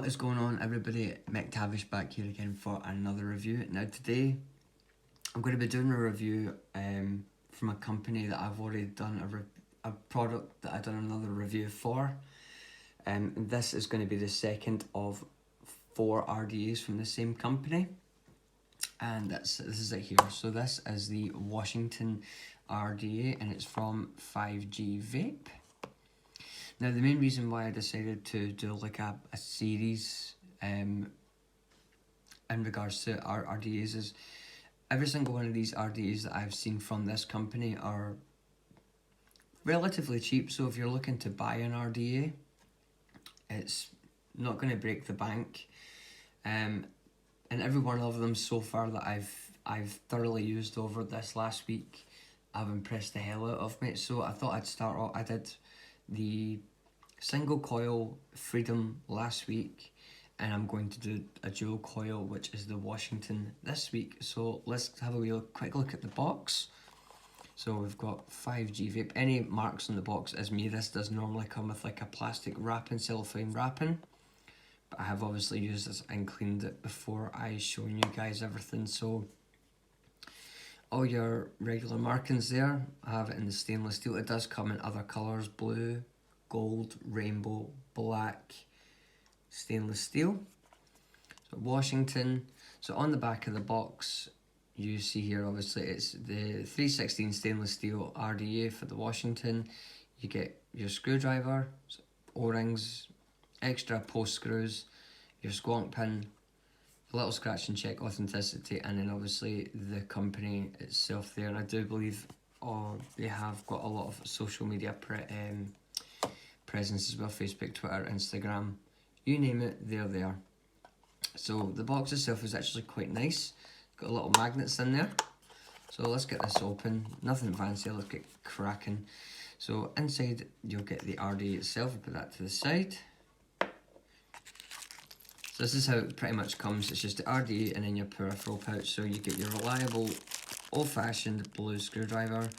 What is going on, everybody? Mech back here again for another review. Now today I'm going to be doing a review from a company that I've already done a product that I've done another review for. This is going to be the second of 4 RDAs from the same company, and this is it here. So this is the Washington RDA and it's from 5GVape. Now the main reason why I decided to do like a series in regards to our RDAs is every single one of these RDAs that I've seen from this company are relatively cheap. So if you're looking to buy an RDA, it's not going to break the bank. And every one of them so far that I've thoroughly used over this last week, I've impressed the hell out of me. So I thought I'd start off. I did the single coil Freedom last week, and I'm going to do a dual coil, which is the Washington this week. So let's have a quick look at the box. So we've got 5GVape. Any marks on the box is me. This does normally come with like a plastic wrapping, cellophane wrapping, but I have obviously used this and cleaned it before I showing you guys everything. So all your regular markings there, I have it in the stainless steel. It does come in other colours: blue, gold, rainbow, black, stainless steel. So Washington. So on the back of the box, you see here obviously it's the 316 stainless steel RDA for the Washington. You get your screwdriver, O-rings, extra post screws, your squonk pin, a little scratch and check authenticity, and then obviously the company itself there. And I do believe they have got a lot of social media presence as well: Facebook, Twitter, Instagram, you name it, they're there. So the box itself is actually quite nice. Got a little magnets in there. So let's get this open. Nothing fancy, let's get cracking. So inside you'll get the RDA itself. I'll put that to the side. So this is how it pretty much comes. It's just the RDA and then your peripheral pouch. So you get your reliable old-fashioned blue screwdriver.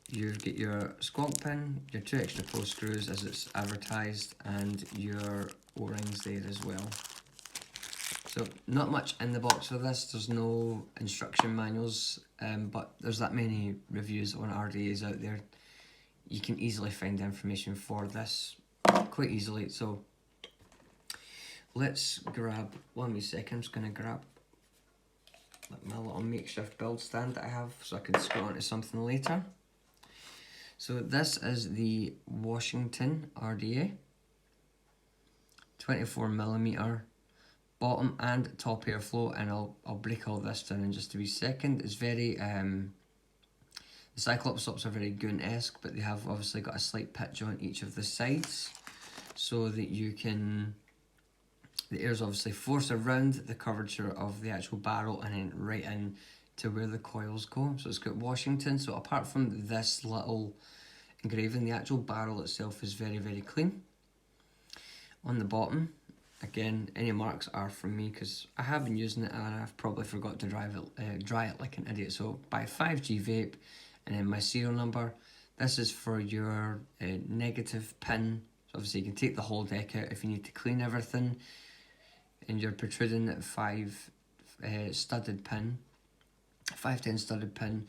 You get your squonk pin, your 2 extra post screws as it's advertised, and your O-rings there as well. So not much in the box for this. There's no instruction manuals, but there's that many reviews on RDAs out there. You can easily find information for this quite easily. So let's grab, one wee second, I'm just going to grab my little makeshift build stand that I have so I can scoot onto something later. So this is the Washington RDA, 24mm bottom and top airflow, and I'll break all this down in just a wee second. It's very, the Cyclops stops are very goon-esque, but they have obviously got a slight pitch on each of the sides so that you can, the air's obviously forced around the curvature of the actual barrel and then right in to where the coils go. So it's got Washington. So apart from this little engraving, the actual barrel itself is very, very clean. On the bottom, again, any marks are from me because I have been using it and I've probably forgot to dry it like an idiot. So by 5GVape, and then my serial number. This is for your negative pin. So obviously you can take the whole deck out if you need to clean everything. And your protruding 5 studded pin, 510 studded pin,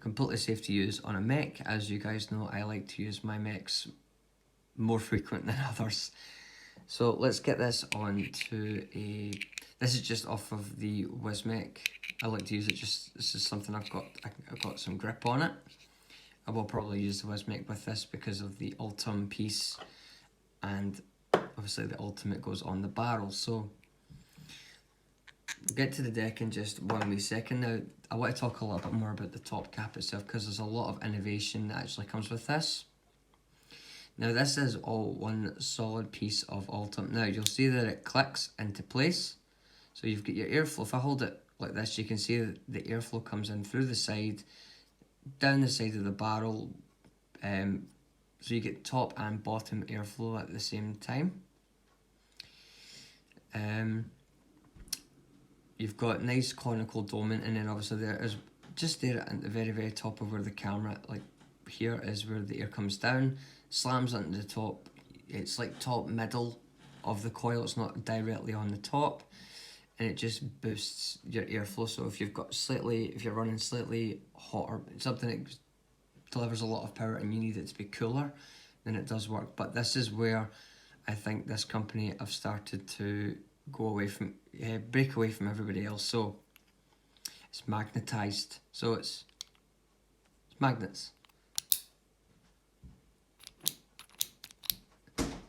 completely safe to use on a Mech. As you guys know, I like to use my Mechs more frequent than others. So let's get this on to this is just off of the Mech. I like to use it just, this is something I've got some grip on it. I will probably use the Mech with this because of the Ultim piece, and obviously the Ultimate goes on the barrel. So we'll get to the deck in just one wee second. Now I want to talk a little bit more about the top cap itself because there's a lot of innovation that actually comes with this. Now this is all one solid piece of Ultim. Now you'll see that it clicks into place. So you've got your airflow. If I hold it like this, you can see that the airflow comes in through the side, down the side of the barrel. So you get top and bottom airflow at the same time. You've got nice conical doming, and then obviously there is just there at the very, very top of where the camera, like here is where the air comes down, slams onto the top. It's like top middle of the coil. It's not directly on the top, and it just boosts your airflow. So if you're running slightly hotter, something that delivers a lot of power and you need it to be cooler, then it does work. But this is where I think this company have started to break away from everybody else. So it's magnetized, so it's magnets.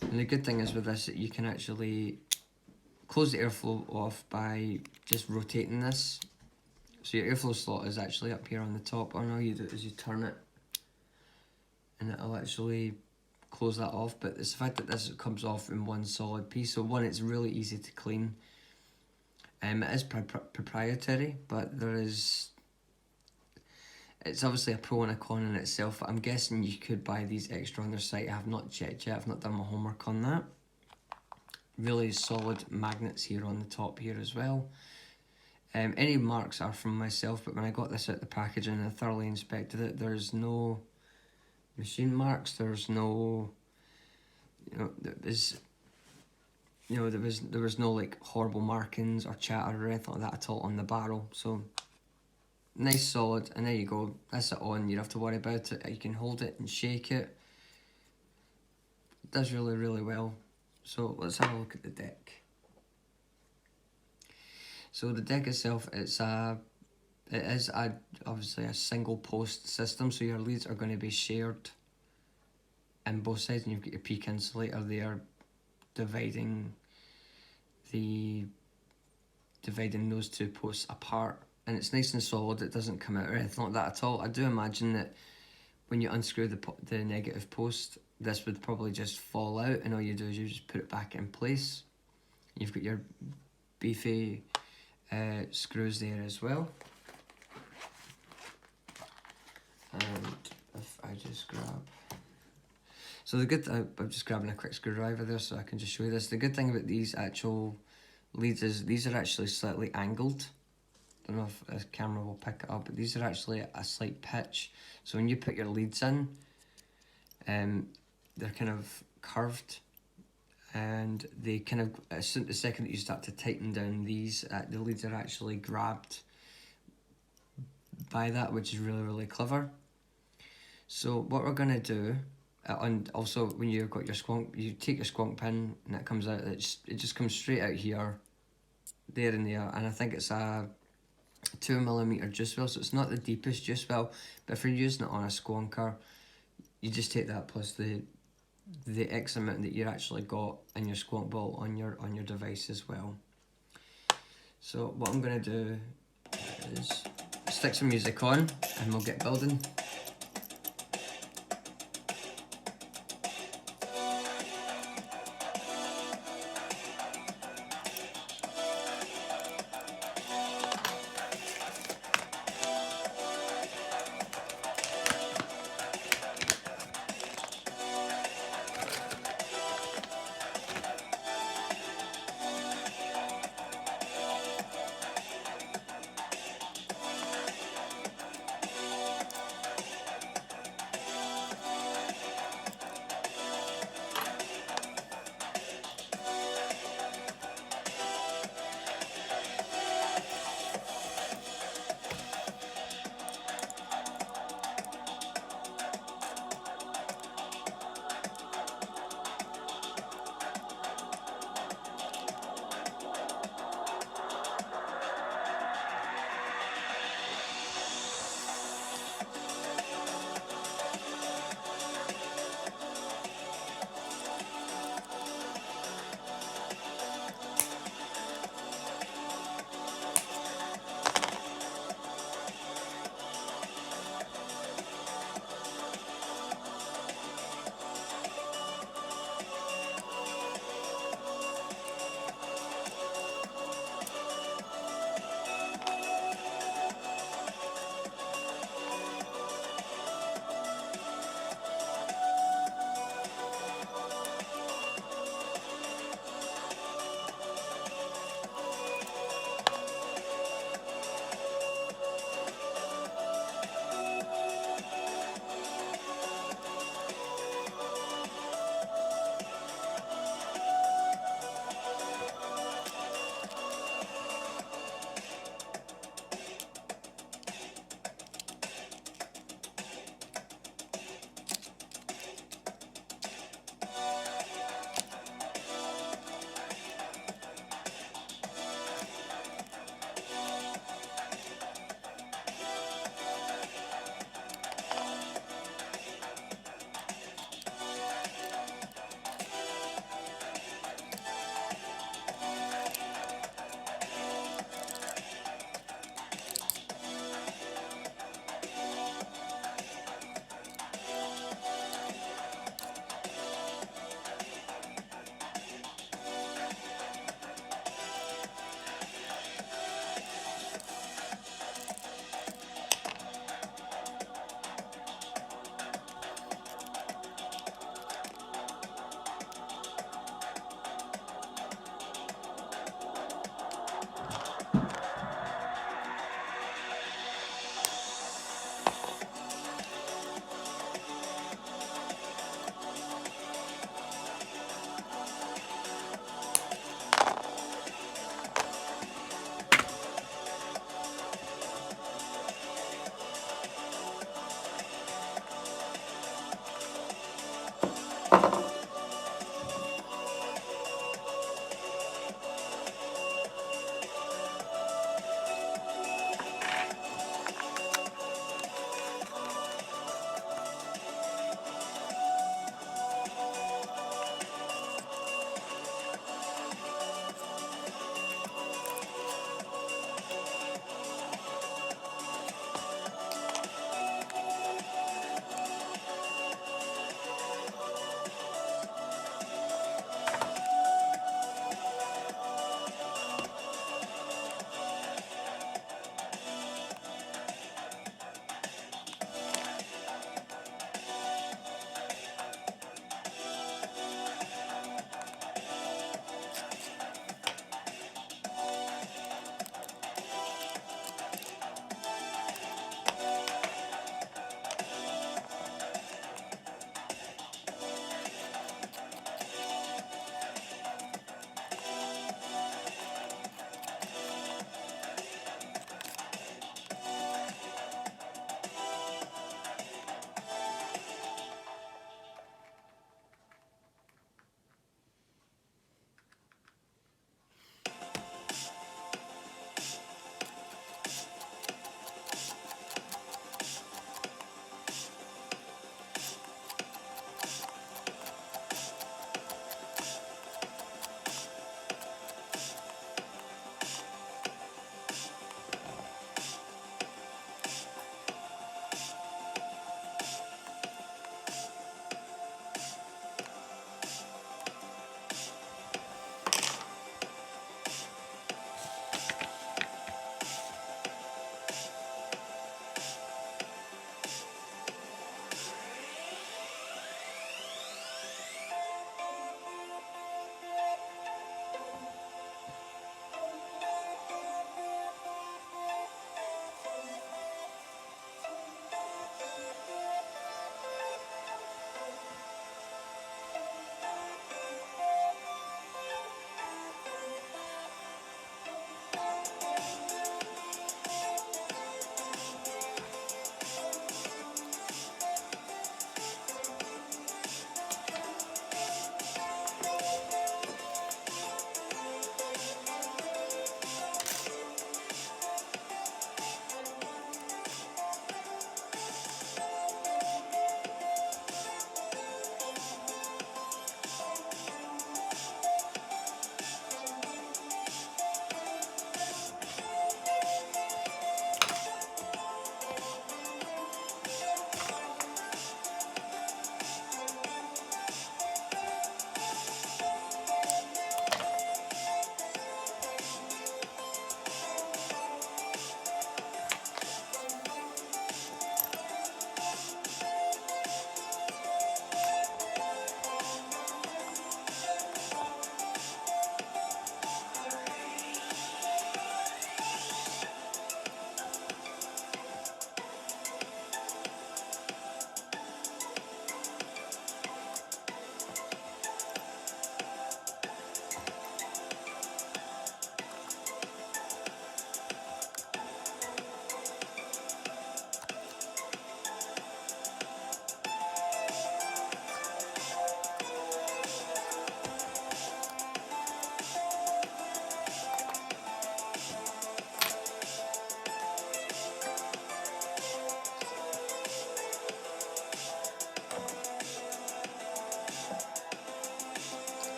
And the good thing is with this that you can actually close the airflow off by just rotating this. So your airflow slot is actually up here on the top, and all you do is you turn it and it'll actually close that off. But it's the fact that this comes off in one solid piece. So one, it's really easy to clean. It is proprietary, but it's obviously a pro and a con in itself. I'm guessing you could buy these extra on their site. I have not checked yet. I've not done my homework on that. Really solid magnets here on the top here as well. Any marks are from myself, but when I got this out of the packaging and I thoroughly inspected it, there's no machine marks. There's no, there was no like horrible markings or chatter or anything like that at all on the barrel. So nice, solid, and there you go. That's it on. You don't have to worry about it. You can hold it and shake it. It does really, really well. So let's have a look at the deck. So the deck itself, it is obviously a single post system. So your leads are going to be shared in both sides, and you've got your peak insulator there dividing those two posts apart. And it's nice and solid. It doesn't come out or anything like that at all. I do imagine that when you unscrew the negative post, this would probably just fall out, and all you do is you just put it back in place. You've got your beefy screws there as well. And if I just grab... So I'm just grabbing a quick screwdriver there so I can just show you this. The good thing about these actual leads is these are actually slightly angled. I don't know if the camera will pick it up, but these are actually a slight pitch. So when you put your leads in, they're kind of curved, and they kind of, the second that you start to tighten down these, the leads are actually grabbed by that, which is really, really clever. So what we're going to do, and also when you've got your squonk, you take your squonk pin and it comes out, it just comes straight out here, there and there, and I think it's a 2mm juice well, so it's not the deepest juice well, but if you're using it on a squonker, you just take that plus the X amount that you actually got in your squonk ball on your device as well. So what I'm going to do is stick some music on and we'll get building.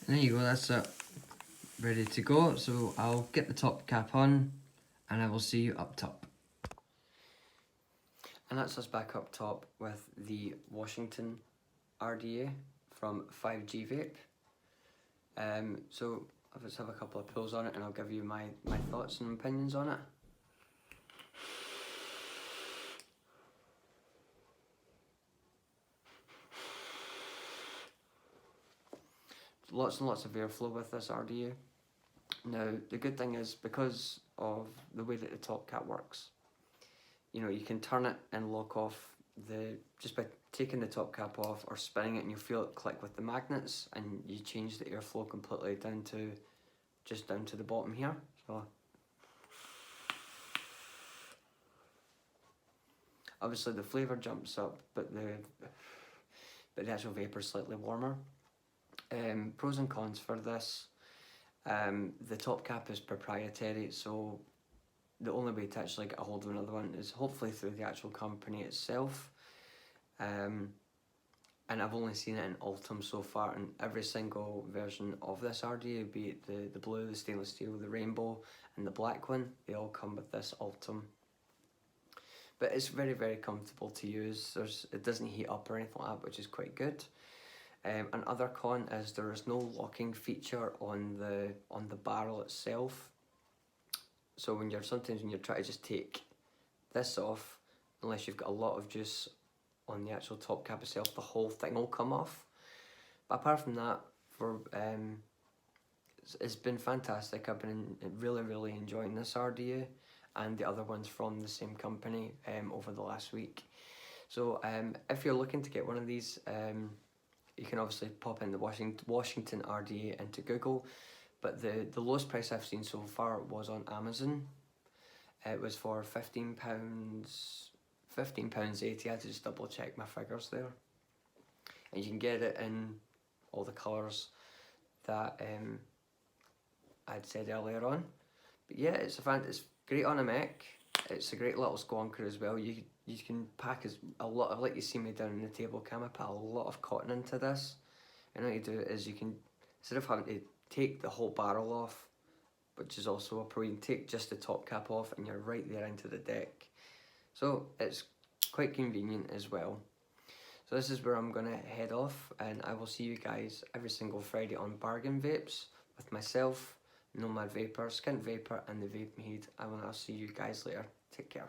And there you go, that's it. Ready to go. So I'll get the top cap on and I will see you up top. And that's us back up top with the Washington RDA from 5GVape. So let's have a couple of pulls on it and I'll give you my thoughts and opinions on it. Lots and lots of airflow with this RDA. Now the good thing is, because of the way that the top cap works, you know, you can turn it and lock off just by taking the top cap off or spinning it, and you feel it click with the magnets, and you change the airflow completely down to the bottom here. So obviously the flavour jumps up, but the actual vapour is slightly warmer. Pros and cons for this. The top cap is proprietary, so the only way to actually get a hold of another one is hopefully through the actual company itself. And I've only seen it in Ultim so far, and every single version of this RDA, be it the blue, the stainless steel, the rainbow and the black one, they all come with this Ultim. But it's very, very comfortable to use. It doesn't heat up or anything like that, which is quite good. Another con is there is no locking feature on the barrel itself. So sometimes when you're trying to just take this off, unless you've got a lot of juice on the actual top cap itself, the whole thing will come off. But apart from that, it's been fantastic. I've been really, really enjoying this RDA and the other ones from the same company over the last week. So if you're looking to get one of these, you can obviously pop in the Washington RDA into Google. But the lowest price I've seen so far was on Amazon. It was for £15.80. I had to just double check my figures there. And you can get it in all the colours that I'd said earlier on. But yeah, it's great on a Mech. It's a great little squonker as well. You can pack a lot of, like you see me down in the table cam, I put a lot of cotton into this. And what you do is you can, instead of having to take the whole barrel off, which is also a pro, you can take just the top cap off and you're right there into the deck. So it's quite convenient as well. So this is where I'm going to head off, and I will see you guys every single Friday on Bargain Vapes with myself, Nomad Vapor, Skint Vapor and the Vape Maid. I will now see you guys later. Take care.